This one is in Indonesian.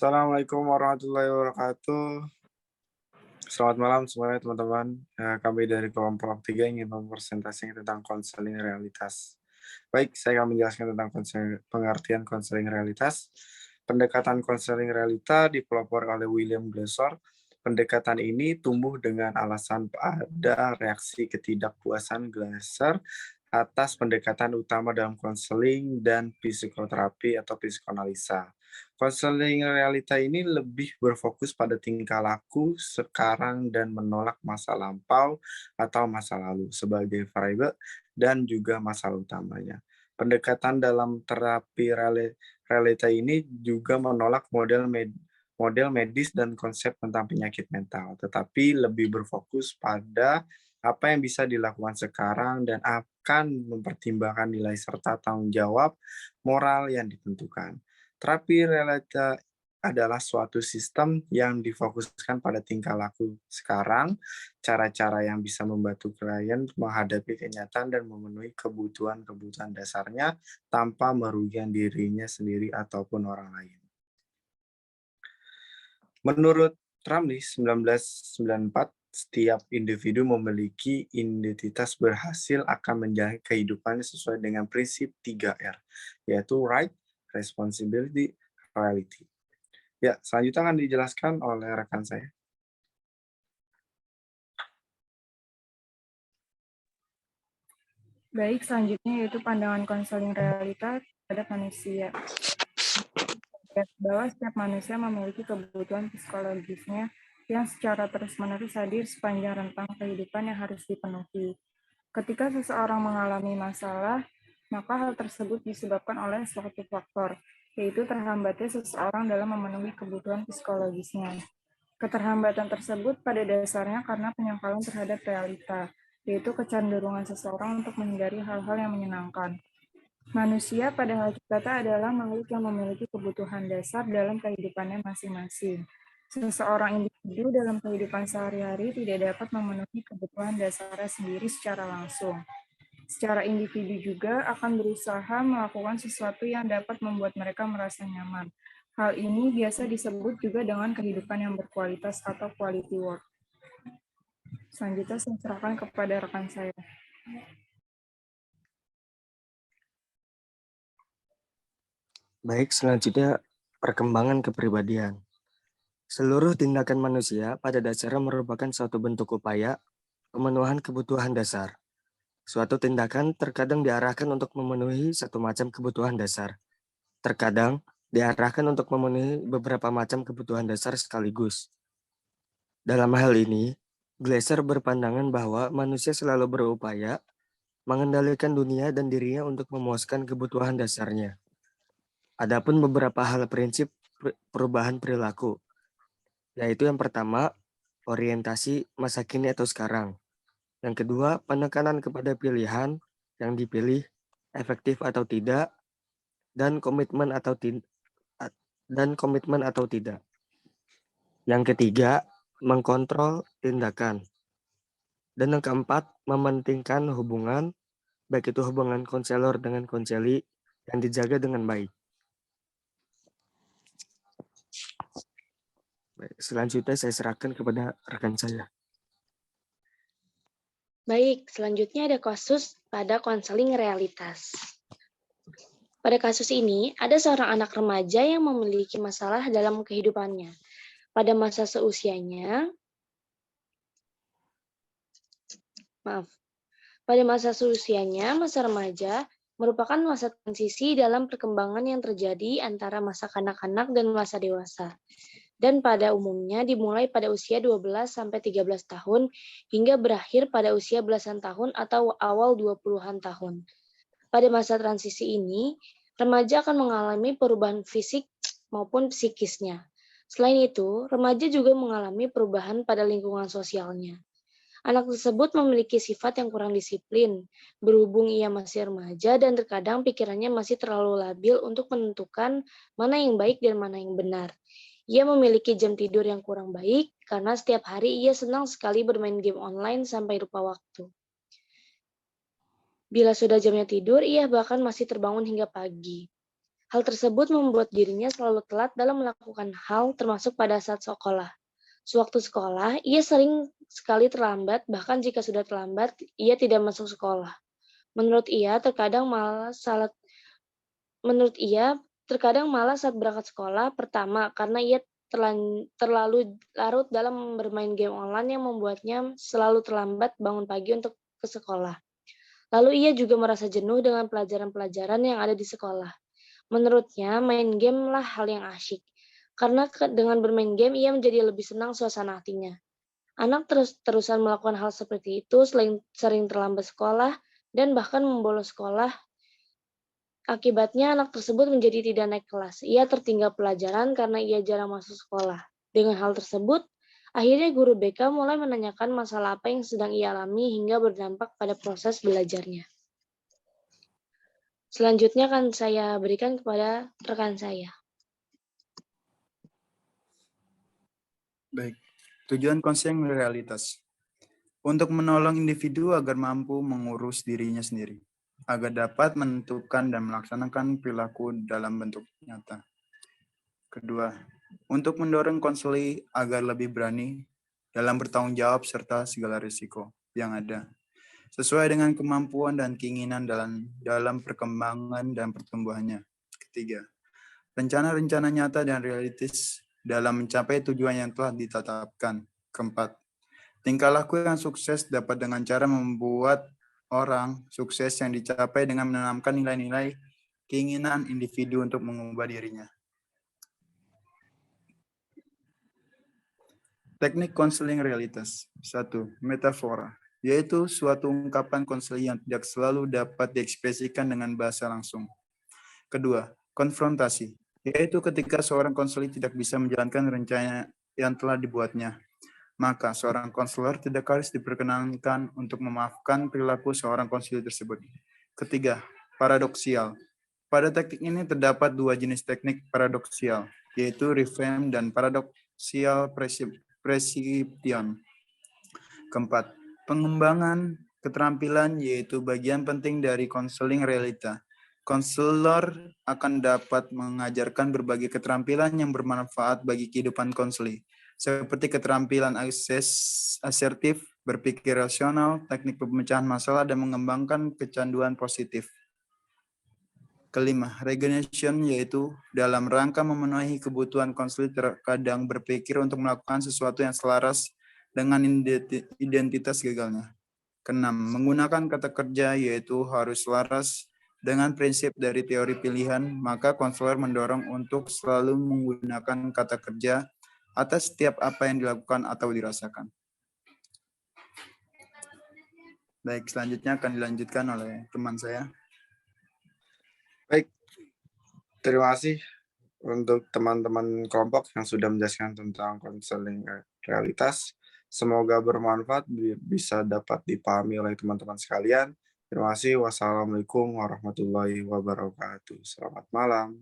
Assalamualaikum warahmatullahi wabarakatuh. Selamat malam semuanya teman-teman. Kami dari kelompok 3 ingin mempresentasikan tentang konseling realitas. Baik, saya akan menjelaskan tentang pengertian konseling realitas. Pendekatan konseling realita dipelopori oleh William Glasser. Pendekatan ini tumbuh dengan alasan ada reaksi ketidakpuasan Glasser atas pendekatan utama dalam konseling dan psikoterapi atau psikoanalisa. Konseling realita ini lebih berfokus pada tingkah laku sekarang dan menolak masa lampau atau masa lalu sebagai variabel dan juga masalah utamanya. Pendekatan dalam terapi realita ini juga menolak model medis dan konsep tentang penyakit mental, tetapi lebih berfokus pada apa yang bisa dilakukan sekarang dan akan mempertimbangkan nilai serta tanggung jawab moral yang ditentukan. Terapi realita adalah suatu sistem yang difokuskan pada tingkah laku sekarang, cara-cara yang bisa membantu klien menghadapi kenyataan dan memenuhi kebutuhan-kebutuhan dasarnya tanpa merugikan dirinya sendiri ataupun orang lain. Menurut Ramli 1994, setiap individu memiliki identitas berhasil akan menjalani kehidupannya sesuai dengan prinsip 3R, yaitu right, responsibility, reality. Ya, selanjutnya akan dijelaskan oleh rekan saya. Baik, selanjutnya yaitu pandangan konseling realita terhadap manusia. Bahwa setiap manusia memiliki kebutuhan psikologisnya yang secara terus-menerus hadir sepanjang rentang kehidupan yang harus dipenuhi. Ketika seseorang mengalami masalah, maka hal tersebut disebabkan oleh suatu faktor, yaitu terhambatnya seseorang dalam memenuhi kebutuhan psikologisnya. Keterhambatan tersebut pada dasarnya karena penyangkalan terhadap realita, yaitu kecenderungan seseorang untuk menghindari hal-hal yang menyenangkan. Manusia pada hakikatnya adalah makhluk yang memiliki kebutuhan dasar dalam kehidupannya masing-masing. Seseorang individu dalam kehidupan sehari-hari tidak dapat memenuhi kebutuhan dasarnya sendiri secara langsung. Secara individu juga akan berusaha melakukan sesuatu yang dapat membuat mereka merasa nyaman. Hal ini biasa disebut juga dengan kehidupan yang berkualitas atau quality work. Selanjutnya saya serahkan kepada rekan saya. Baik, selanjutnya perkembangan kepribadian. Seluruh tindakan manusia pada dasarnya merupakan suatu bentuk upaya pemenuhan kebutuhan dasar. Suatu tindakan terkadang diarahkan untuk memenuhi satu macam kebutuhan dasar. Terkadang diarahkan untuk memenuhi beberapa macam kebutuhan dasar sekaligus. Dalam hal ini, Glasser berpandangan bahwa manusia selalu berupaya mengendalikan dunia dan dirinya untuk memuaskan kebutuhan dasarnya. Adapun beberapa hal prinsip perubahan perilaku, yaitu yang pertama, orientasi masa kini atau sekarang. Yang kedua, penekanan kepada pilihan yang dipilih, efektif atau tidak, dan komitmen atau tidak. Yang ketiga, mengkontrol tindakan. Dan yang keempat, mementingkan hubungan, baik itu hubungan konselor dengan konseli, yang dijaga dengan baik. Selanjutnya saya serahkan kepada rekan saya. Baik, selanjutnya ada kasus pada konseling realitas. Pada kasus ini, ada seorang anak remaja yang memiliki masalah dalam kehidupannya. Pada masa seusianya, masa remaja merupakan masa transisi dalam perkembangan yang terjadi antara masa kanak-kanak dan masa dewasa. Dan pada umumnya dimulai pada usia 12-13 tahun hingga berakhir pada usia belasan tahun atau awal 20-an tahun. Pada masa transisi ini, remaja akan mengalami perubahan fisik maupun psikisnya. Selain itu, remaja juga mengalami perubahan pada lingkungan sosialnya. Anak tersebut memiliki sifat yang kurang disiplin, berhubung ia masih remaja dan terkadang pikirannya masih terlalu labil untuk menentukan mana yang baik dan mana yang benar. Ia memiliki jam tidur yang kurang baik karena setiap hari ia senang sekali bermain game online sampai lupa waktu. Bila sudah jamnya tidur, ia bahkan masih terbangun hingga pagi. Hal tersebut membuat dirinya selalu telat dalam melakukan hal termasuk pada saat sekolah. Sewaktu sekolah, ia sering sekali terlambat, bahkan jika sudah terlambat, ia tidak masuk sekolah. Menurut ia, terkadang malas saat berangkat sekolah. Pertama, karena ia terlalu larut dalam bermain game online yang membuatnya selalu terlambat bangun pagi untuk ke sekolah. Lalu ia juga merasa jenuh dengan pelajaran-pelajaran yang ada di sekolah. Menurutnya, main game lah hal yang asyik. Karena dengan bermain game, ia menjadi lebih senang suasana hatinya. Anak terus-terusan melakukan hal seperti itu, sering terlambat sekolah, dan bahkan membolos sekolah. Akibatnya, anak tersebut menjadi tidak naik kelas. Ia tertinggal pelajaran karena ia jarang masuk sekolah. Dengan hal tersebut, akhirnya guru BK mulai menanyakan masalah apa yang sedang ia alami hingga berdampak pada proses belajarnya. Selanjutnya akan saya berikan kepada rekan saya. Baik, tujuan konseling realitas. Untuk menolong individu agar mampu mengurus dirinya sendiri, agar dapat menentukan dan melaksanakan perilaku dalam bentuk nyata. Kedua, untuk mendorong konseli agar lebih berani dalam bertanggung jawab serta segala risiko yang ada, sesuai dengan kemampuan dan keinginan dalam perkembangan dan pertumbuhannya. Ketiga, rencana-rencana nyata dan realistis dalam mencapai tujuan yang telah ditetapkan. Keempat, tingkah laku yang sukses dapat dengan cara membuat orang sukses yang dicapai dengan menanamkan nilai-nilai keinginan individu untuk mengubah dirinya. Teknik konseling realitas. 1. Metafora, yaitu suatu ungkapan konseling yang tidak selalu dapat diekspresikan dengan bahasa langsung. Kedua, konfrontasi, yaitu ketika seorang konselor tidak bisa menjalankan rencana yang telah dibuatnya. Maka seorang konselor tidak harus diperkenankan untuk memaafkan perilaku seorang konselor tersebut. Ketiga, paradoksial. Pada teknik ini terdapat dua jenis teknik paradoksial, yaitu reframe dan paradoksial prescription. Keempat, pengembangan keterampilan yaitu bagian penting dari konseling realita. Konselor akan dapat mengajarkan berbagai keterampilan yang bermanfaat bagi kehidupan konseli, seperti keterampilan asertif, berpikir rasional, teknik pemecahan masalah, dan mengembangkan kecanduan positif. Kelima, regeneration yaitu dalam rangka memenuhi kebutuhan konseli terkadang berpikir untuk melakukan sesuatu yang selaras dengan identitas gagalnya. Keenam, menggunakan kata kerja yaitu harus selaras dengan prinsip dari teori pilihan, maka konselor mendorong untuk selalu menggunakan kata kerja atas setiap apa yang dilakukan atau dirasakan. Baik, selanjutnya akan dilanjutkan oleh teman saya. Baik, terima kasih untuk teman-teman kelompok yang sudah menjelaskan tentang konseling realitas. Semoga bermanfaat, bisa dapat dipahami oleh teman-teman sekalian. Terima kasih. Wassalamualaikum warahmatullahi wabarakatuh. Selamat malam.